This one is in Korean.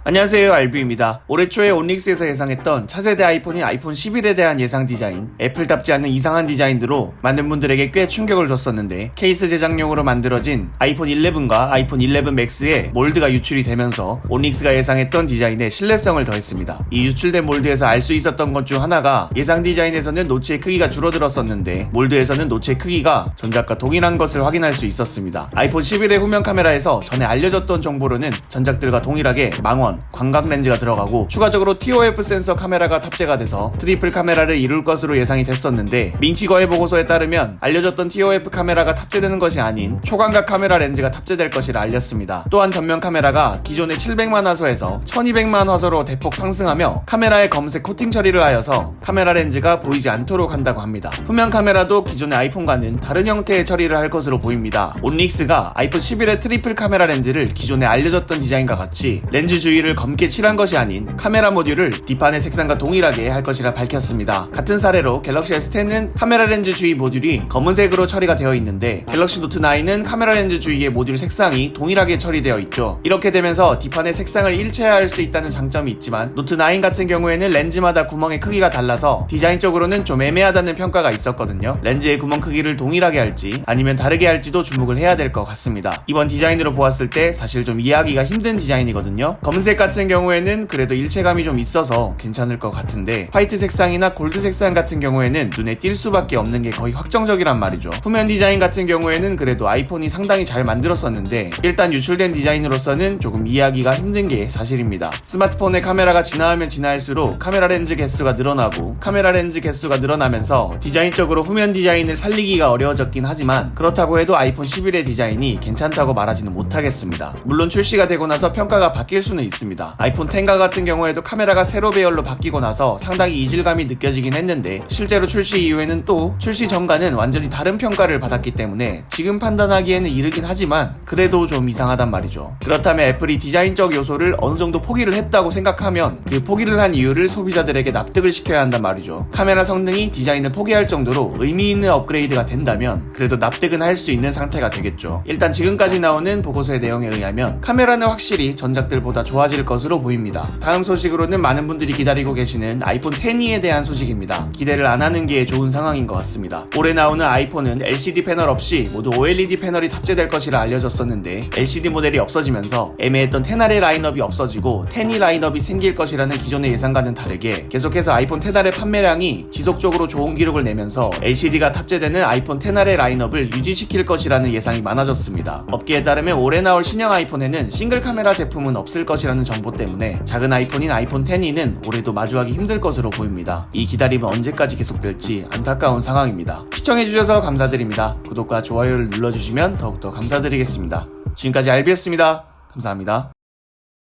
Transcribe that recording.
안녕하세요, 알뷰입니다. 올해 초에 온릭스에서 예상했던 차세대 아이폰인 아이폰 11에 대한 예상 디자인, 애플답지 않는 이상한 디자인으로 많은 분들에게 꽤 충격을 줬었는데 케이스 제작용으로 만들어진 아이폰 11과 아이폰 11 맥스의 몰드가 유출이 되면서 온릭스가 예상했던 디자인에 신뢰성을 더했습니다. 이 유출된 몰드에서 알 수 있었던 것 중 하나가 예상 디자인에서는 노치의 크기가 줄어들었었는데 몰드에서는 노치의 크기가 전작과 동일한 것을 확인할 수 있었습니다. 아이폰 11의 후면 카메라에서 전에 알려졌던 정보로는 전작들과 동일하게 망원, 광각 렌즈가 들어가고 추가적으로 TOF 센서 카메라가 탑재가 돼서 트리플 카메라를 이룰 것으로 예상이 됐었는데 민치 거래 보고서에 따르면 알려졌던 TOF 카메라가 탑재되는 것이 아닌 초광각 카메라 렌즈가 탑재될 것이라 알렸습니다. 또한 전면 카메라가 기존의 700만 화소에서 1200만 화소로 대폭 상승하며 카메라에 검은색 코팅 처리를 하여서 카메라 렌즈가 보이지 않도록 한다고 합니다. 후면 카메라도 기존의 아이폰과는 다른 형태의 처리를 할 것으로 보입니다. 온릭스가 아이폰 11의 트리플 카메라 렌즈를 기존에 알려졌던 디자인과 같이 렌즈 주위를 검게 칠한 것이 아닌 카메라 모듈을 뒷판의 색상과 동일하게 할 것이라 밝혔습니다. 같은 사례로 갤럭시 S10은 카메라 렌즈 주위 모듈이 검은색으로 처리가 되어 있는데 갤럭시 노트 9은 카메라 렌즈 주위의 모듈 색상이 동일하게 처리되어 있죠. 이렇게 되면서 뒷판의 색상을 일체화할 수 있다는 장점이 있지만 노트 9 같은 경우에는 렌즈마다 구멍의 크기가 달라서 디자인적으로는 좀 애매하다는 평가가 있었거든요. 렌즈의 구멍 크기를 동일하게 할지 아니면 다르게 할지도 주목을 해야 될 것 같습니다. 이번 디자인으로 보았을 때 사실 좀 이해하기가 힘든 디자인이거든요. 검은색 같은 경우에는 그래도 일체감이 좀 있어서 괜찮을 것 같은데 화이트 색상이나 골드 색상 같은 경우에는 눈에 띌 수밖에 없는 게 거의 확정적이란 말이죠. 후면 디자인 같은 경우에는 그래도 아이폰이 상당히 잘 만들었었는데 일단 유출된 디자인으로서는 조금 이해하기가 힘든 게 사실입니다. 스마트폰의 카메라가 진화하면 진화할수록 카메라 렌즈 개수가 늘어나고 카메라 렌즈 개수가 늘어나면서 디자인적으로 후면 디자인을 살리기가 어려워졌긴 하지만 그렇다고 해도 아이폰 11의 디자인이 괜찮다고 말하지는 못하겠습니다. 물론 출시가 되고 나서 평가가 바뀔 수는 있습니다. 아이폰 X과 같은 경우에도 카메라가 세로 배열로 바뀌고 나서 상당히 이질감이 느껴지긴 했는데 실제로 출시 이후에는 또 출시 전과는 완전히 다른 평가를 받았기 때문에 지금 판단하기에는 이르긴 하지만 그래도 좀 이상하단 말이죠. 그렇다면 애플이 디자인적 요소를 어느 정도 포기를 했다고 생각하면 그 포기를 한 이유를 소비자들에게 납득을 시켜야 한단 말이죠. 카메라 성능이 디자인을 포기할 정도로 의미 있는 업그레이드가 된다면 그래도 납득은 할 수 있는 상태가 되겠죠. 일단 지금까지 나오는 보고서의 내용에 의하면 카메라는 확실히 전작들보다 좋아질 것으로 보입니다. 다음 소식으로는 많은 분들이 기다리고 계시는 아이폰 X에 대한 소식입니다. 기대를 안 하는 게 좋은 상황인 것 같습니다. 올해 나오는 아이폰은 LCD 패널 없이 모두 OLED 패널이 탑재될 것이라 알려졌었는데 LCD 모델이 없어지면서 애매했던 X의 라인업이 없어지고 X이 라인업이 생길 것이라는 기존의 예상과는 다르게 계속해서 아이폰 X의 판매량이 지속적으로 좋은 기록을 내면서 LCD가 탑재되는 아이폰 X의 라인업을 유지시킬 것이라는 예상이 많아졌습니다. 업계에 따르면 올해 나올 신형 아이폰에는 싱글 카메라 제품은 없을 것이라는 정보 때문에 작은 아이폰인 아이폰 X는 올해도 마주하기 힘들 것으로 보입니다. 이 기다림은 언제까지 계속될지 안타까운 상황입니다. 시청해주셔서 감사드립니다. 구독과 좋아요를 눌러주시면 더욱더 감사드리겠습니다. 지금까지 알비였습니다. 감사합니다.